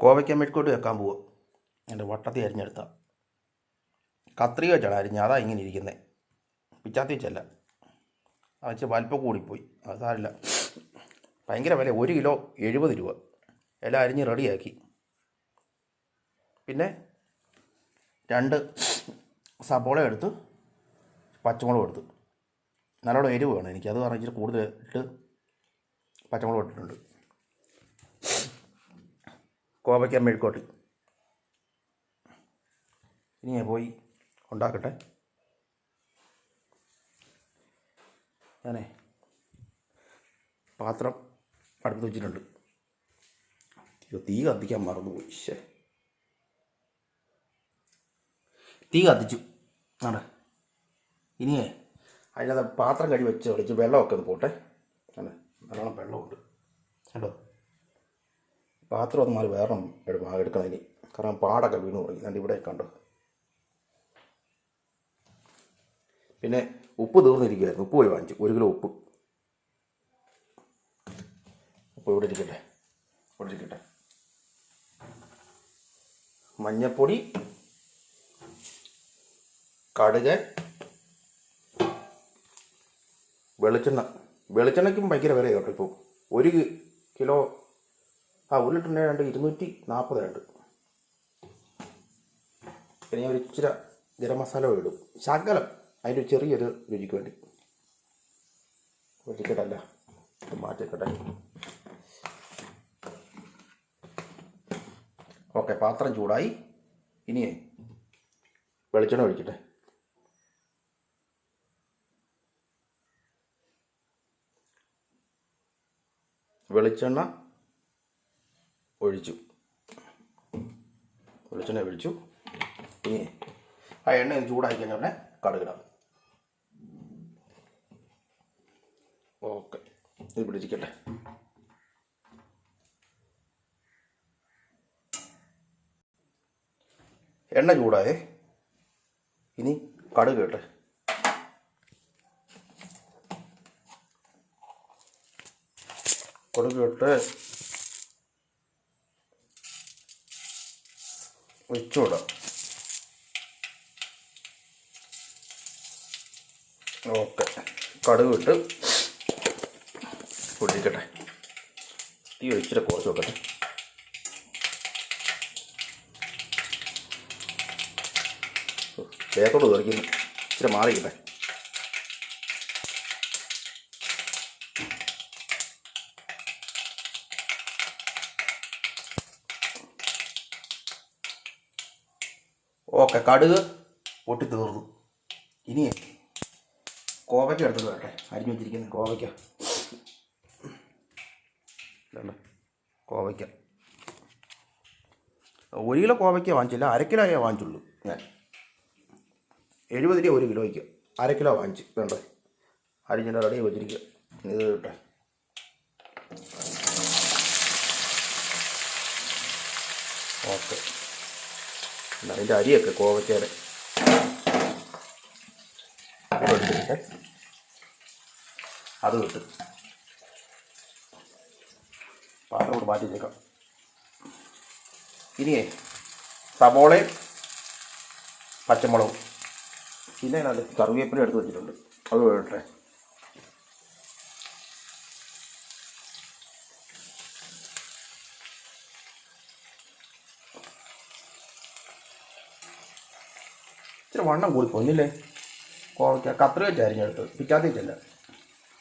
കോവയ്ക്ക മെഴുക്കോട്ട് വെക്കാൻ പോവുക. എൻ്റെ വട്ടത്തിൽ അരിഞ്ഞെടുത്ത കത്രിക വെച്ചാണ് അരിഞ്ഞ, അതാ ഇങ്ങനെ ഇരിക്കുന്നത്. പിച്ചാത്തി വെച്ചല്ല, അത് വെച്ച് വലിപ്പം കൂടിപ്പോയി. അത് സാരില്ല, ഭയങ്കര വില. 1 കിലോ 70 രൂപ. എല്ലാം അരിഞ്ഞ് റെഡിയാക്കി. പിന്നെ 2 സബോള എടുത്ത് പച്ചമുളക് എടുത്ത്. നല്ലോണം എരിവ് വേണം എനിക്ക്, അത് പറഞ്ഞിട്ട് കൂടുതൽ ഇട്ട് പച്ചമുളക് ഇട്ടിട്ടുണ്ട്. കോവയ്ക്ക മെഴുക്കോട്ട് ഇനി ഞാൻ പോയി ഉണ്ടാക്കട്ടെ. ഞാനേ പാത്രം അടുത്ത് വെച്ചിട്ടുണ്ട്. തീ കത്തിക്കാൻ മറന്നുപോയി. തീ കത്തിച്ചു ആണ്. ഇനിയേ അതിനകത്ത് പാത്രം കഴി വിളിച്ച് വെള്ളമൊക്കെ ഒന്ന് പോട്ടെ. അല്ലേ, നല്ലോണം വെള്ളമുണ്ട് കേട്ടോ. പാത്രം ഒന്ന് മാറി വേറെ എടുക്കണം ഇനി, കാരണം പാടൊക്കെ വീണു പോയി. രണ്ട് ഇവിടെ കണ്ടോ. പിന്നെ ഉപ്പ് തീർന്നിരിക്കുമായിരുന്നു, ഉപ്പ് പോയി വാങ്ങിച്ചു. 1 കിലോ ഉപ്പ്. ഉപ്പ് ഇവിടെ ഇരിക്കട്ടെ. മഞ്ഞപ്പൊടി, കടുക്, വെളിച്ചെണ്ണയ്ക്കും ഭയങ്കര വില കേട്ടോ ഇപ്പോൾ. 1 കിലോ 1 ലിറ്ററിന് 240 പിന്നെ ഞാൻ ഒരു ഇച്ചിരി ഗരം മസാല ഇടും, ശകലം, അതിൻ്റെ ചെറിയൊരു രുചിക്ക് വേണ്ടി. ഒഴിക്കട്ടല്ല, മാറ്റിക്കട്ടെ. ഓക്കെ, പാത്രം ചൂടായി. ഇനിയേ വെളിച്ചെണ്ണ ഒഴിക്കട്ടെ. വെളിച്ചെണ്ണ ഒഴിച്ചു. ഇനി ആ എണ്ണ ചൂടായി കഴിഞ്ഞാൽ ഉടനെ കടുകിടാം. ഓക്കെ, ഇത് പിടിച്ചിരിക്കട്ടെ. എണ്ണ ചൂടായേ, ഇനി കടുക് ഇട്ടെ. കടുക് ഇട്ട് ഒഴിച്ചുവിടാം. ഓക്കെ, കടുക് ഇട്ട് പൊടിക്കട്ടെ. തീ ഒഴിച്ചിട്ട് കുറച്ച് വെക്കട്ടെ. ദേഹത്തോട് കയറിക്കുന്നു, ഇച്ചിരി മാറിക്കട്ടെ. ഓക്കെ, കടുക് പൊട്ടി തീർന്നു. ഇനി കോവയ്ക്ക എടുത്തത് വേട്ടെ, അരിഞ്ഞു വെച്ചിരിക്കുന്ന കോവയ്ക്ക. 1 കിലോ കോവയ്ക്ക വാങ്ങിച്ചില്ല, 1/2 കിലോയേ വാങ്ങിച്ചുള്ളൂ ഞാൻ. 70 രൂപ 1 കിലോയ്ക്ക്, 1/2 കിലോ വാങ്ങിച്ച്. വേണ്ടേ, അരിഞ്ഞിട്ട് റെഡി വെച്ചിരിക്കുക. ഇത് കിട്ടെ. ഓക്കെ, അതിൻ്റെ അരിയൊക്കെ കോവയ്ക്കയുടെ എടുത്തിട്ട് അത് കിട്ടും. പാത്രം കൊണ്ട് മാറ്റി വെച്ചേക്കാം. ഇനിയേ സബോളയും പച്ചമുളകും പിന്നെ നല്ല കറിവേപ്പില എടുത്ത് വെച്ചിട്ടുണ്ട്, അത് വേണ്ടേ. ഇച്ചിരി വണ്ണം കൂടി പൊന്നില്ലേ കോവയ്ക്ക. കത്രിക വെച്ച് അരിഞ്ഞെടുത്ത്, പിച്ചാത്തി വെച്ചല്ല,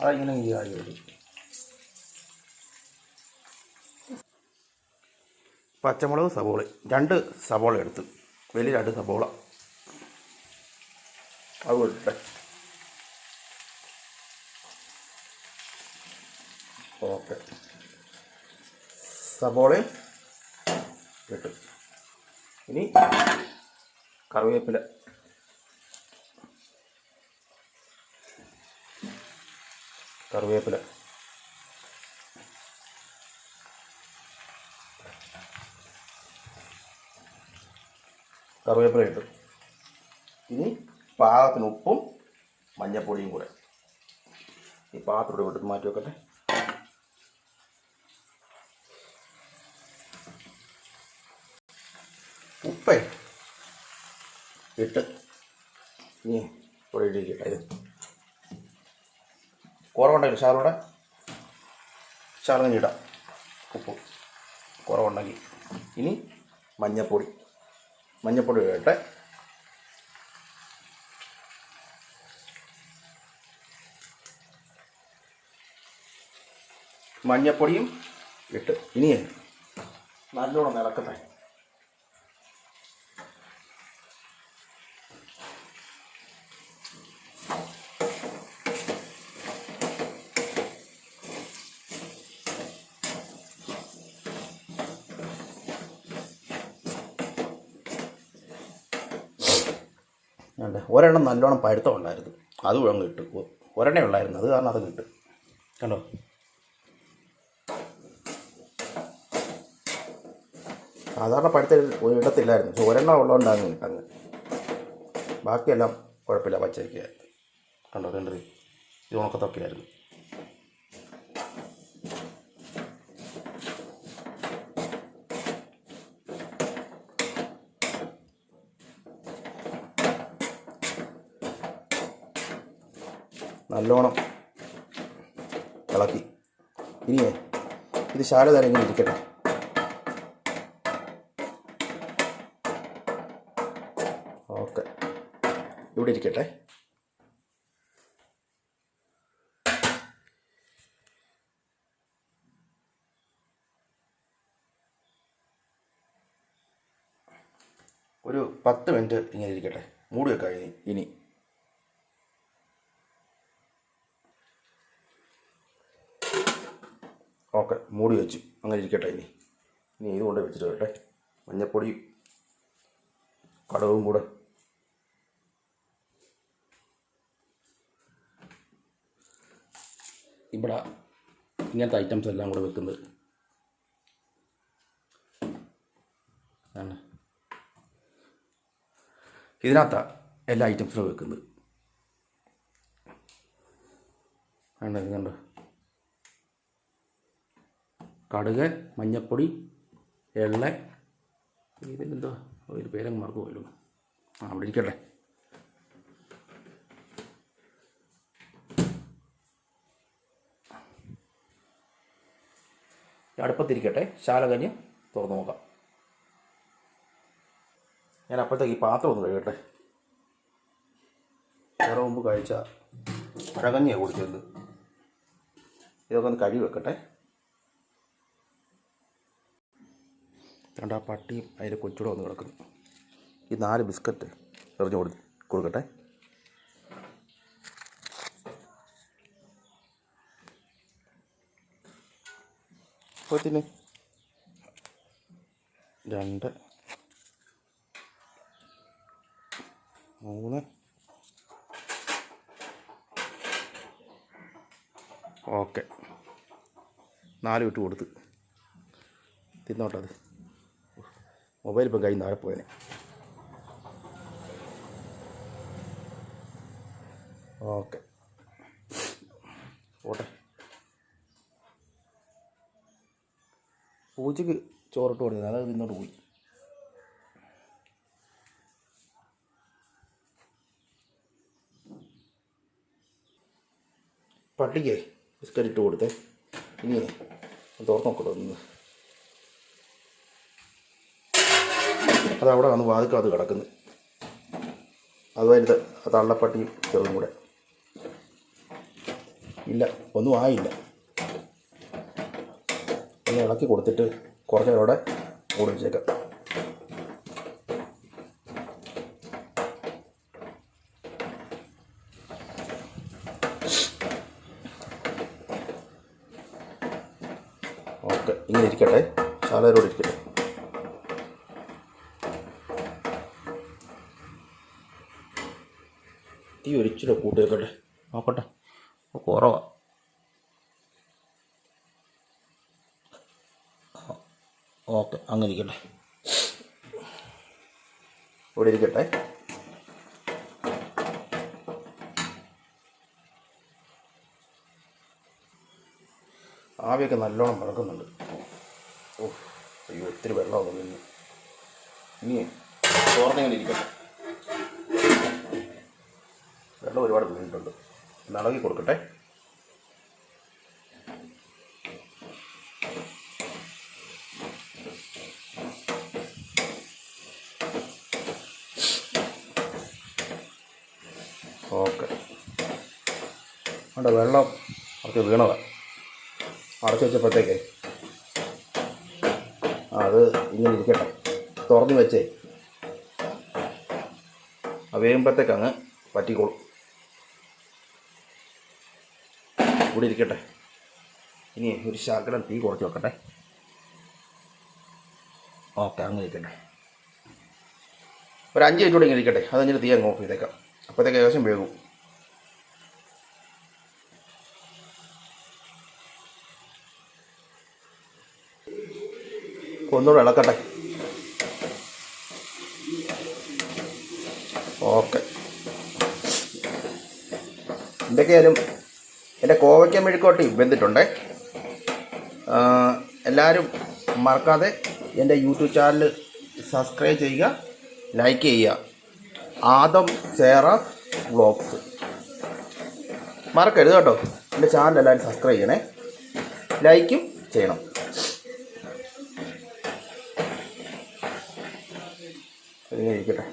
അതിങ്ങനെ ഈ കാര്യം വരും. പച്ചമുളക്, സബോള, 2 സബോള എടുത്ത്, വലിയ 2 സബോള അത് ഇട്ടെ. ഓക്കെ, സബോളയും ഇട്ട്. ഇനി കറിവേപ്പില, കറിവേപ്പില ഇട്ടു. ഇനി പാകത്തിന് ഉപ്പും മഞ്ഞപ്പൊടിയും കൂടെ ഈ പാത്രം ഇട്ട് മാറ്റി വെക്കട്ടെ. ഉപ്പേ ഇട്ട് ഇനി ഇവിടെ ഇടിക്കട്ടെ. ഇത് കുറവുണ്ടെങ്കിൽ ശാലോടെ ഇടാം. ഉപ്പ് കുറവുണ്ടെങ്കിൽ ഇനി മഞ്ഞപ്പൊടി ഇടട്ടെ. മഞ്ഞപ്പൊടിയും ഇട്ട് ഇനി നല്ലോണം ഇളക്കട്ടെ. ഒരെണ്ണം നല്ലോണം പഴുത്തമുണ്ടായിരുന്നു, അത് അങ്ങ് ഇട്ട്. ഒരെണ്ണേ ഉള്ളായിരുന്നു, അത് കാരണം അത് ഇട്ട്. കണ്ടോ, സാധാരണ പഴുത്ത ഇടത്തില്ലായിരുന്നു, പക്ഷെ ഒരെണ്ണം ഉള്ളതുകൊണ്ടാണ് ഇട്ടങ്ങ്. ബാക്കിയെല്ലാം കുഴപ്പമില്ല, പച്ചയ്ക്കായിരുന്നു. കണ്ടോ, കണ്ടത് ഇത് ഉണക്കത്തൊക്കെ ആയിരുന്നു. നല്ലോണം ഇളക്കി ഇനിയേ ഇത് ശാല തരങ്ങി ഇരിക്കട്ടെ. ഓക്കെ, ഇവിടെ ഇരിക്കട്ടെ. ഒരു 10 മിനിറ്റ് ഇങ്ങനെ ഇരിക്കട്ടെ, മൂടി വെക്കാം. ഇനി ഓക്കെ, മൂടി വെച്ചു, അങ്ങനെ ഇരിക്കട്ടെ. ഇനി ഇത് കൊണ്ട് വെച്ചിട്ട് വരട്ടെ. മഞ്ഞപ്പൊടിയും കടുകും കൂടെ ഇവിടെ ഇങ്ങനത്തെ ഐറ്റംസ് എല്ലാം കൂടെ വെക്കുന്നത് ആണ്. ഇതിനകത്താണ് എല്ലാ ഐറ്റംസിനും വെക്കുന്നത്. വേണ്ട, ഇത് കണ്ടോ, കടുക്, മഞ്ഞപ്പൊടി, എള്ള, ഇതിലെന്തോ ഒരു പേരങ്ങ് മറക്കുമല്ലോ. അവിടെ ഇരിക്കട്ടെ. അടുപ്പത്തിരിക്കട്ടെ, ശാല കഴിഞ്ഞ് തുറന്ന് നോക്കാം. ഞാൻ അപ്പോഴത്തേക്ക് ഈ പാത്രം ഒന്ന് കഴുകട്ടെ. വേറെ മുമ്പ് കഴിച്ച പഴകഞ്ഞിയാണ് കുടിച്ചത്. ഇതൊക്കെ ഒന്ന് കഴുകി വെക്കട്ടെ. ആ പട്ടിയും അതിൻ്റെ കൊച്ചൂടെ വന്ന് കിടക്കുന്നു. ഈ 4 ബിസ്ക്കറ്റ് എറിഞ്ഞ് കൊടുക്കട്ടെ. പത്തിന് 2 3 ഓക്കെ, 4 ഇട്ട് കൊടുത്ത് തിന്നോട്ടത്. മൊബൈൽ ഇപ്പം കയ്യിൽ നിന്ന് പോയനെ. ഓക്കെ, പോട്ടെ. പൂച്ചയ്ക്ക് ചോറിട്ട് കൊടുത്തത്, അതായത് ഇന്നോട്ട് പോയി. പട്ടിക്ക് ബിസ്ക്കറ്റ് ഇട്ട് കൊടുത്തേ. ഇനി തുറന്ന് നോക്കട്ടെ ഒന്ന്. അതവിടെ വന്ന് വാതിക്കകത്ത് കിടക്കുന്നു. അതുമായിട്ട് തള്ളപ്പട്ടിയും ചെറുതും കൂടെ ഇല്ല, ഒന്നും ആയില്ല. ഒന്ന് ഇളക്കി കൊടുത്തിട്ട് കുറച്ച് നേരം അവിടെ മൂടി വെച്ചേക്കാം. ഓക്കെ, ഇങ്ങനെ ഇരിക്കട്ടെ, ശാലയോടെ ഇരിക്കട്ടെ. തീ ഒരിച്ചിട്ട് കൂട്ടി വെക്കട്ടെ, നോക്കട്ടെ, കുറവാ. ഓക്കെ, അങ്ങനെ ഇരിക്കട്ടെ, ഇവിടെ ഇരിക്കട്ടെ. ആവിയൊക്കെ നല്ലോണം മറക്കുന്നുണ്ട്. ഓ, അയ്യോ, ഒത്തിരി വെള്ളമൊക്കെ നിന്ന്. ഇനി തോർന്നിങ്ങനെ ഇരിക്കട്ടെ. വെള്ളം ഒരുപാട് വീണിട്ടുണ്ട്. ഇളകി കൊടുക്കട്ടെ. ഓക്കെ, അവിടെ വെള്ളം കുറച്ച് വീണതാണ്. അടച്ചു വെച്ചപ്പോഴത്തേക്കേ അത് ഇങ്ങനെ ഇരിക്കട്ടെ. തുറന്ന് വെച്ചേ വേകുമ്പോഴത്തേക്ക് അങ്ങ് പറ്റിക്കോളും. ഇവിടെ ഇരിക്കട്ടെ. ഇനി ഒരു ശകലം തീ കുറച്ച് വെക്കട്ടെ. ഓക്കെ, അങ്ങ് ഇരിക്കട്ടെ. ഒരു 5 മിനിറ്റ് കൂടെ ഇങ്ങനെ ഇരിക്കട്ടെ. അത് കഴിഞ്ഞിട്ട് തീ അങ്ങ് ഓഫ് ചെയ്തേക്കാം. അപ്പോഴത്തേക്ക് ഏകദേശം വേകും. ഒന്നുകൂടെ ഇളക്കട്ടെ. ഓക്കെ, എന്തൊക്കെയായാലും എൻ്റെ കോവയ്ക്ക മെഴുക്കോട്ടി വെന്തിട്ടുണ്ടേ. എല്ലാവരും മറക്കാതെ എൻ്റെ യൂട്യൂബ് ചാനൽ സബ്സ്ക്രൈബ് ചെയ്യുക, ലൈക്ക് ചെയ്യുക. ആദം സേറാഫ് വ്ളോഗ്സ് മറക്കരുത് കേട്ടോ. എൻ്റെ ചാനൽ എല്ലാവരും സബ്സ്ക്രൈബ് ചെയ്യണേ, ലൈക്കും ചെയ്യണം. ഇങ്ങനെ ഇരിക്കട്ടെ.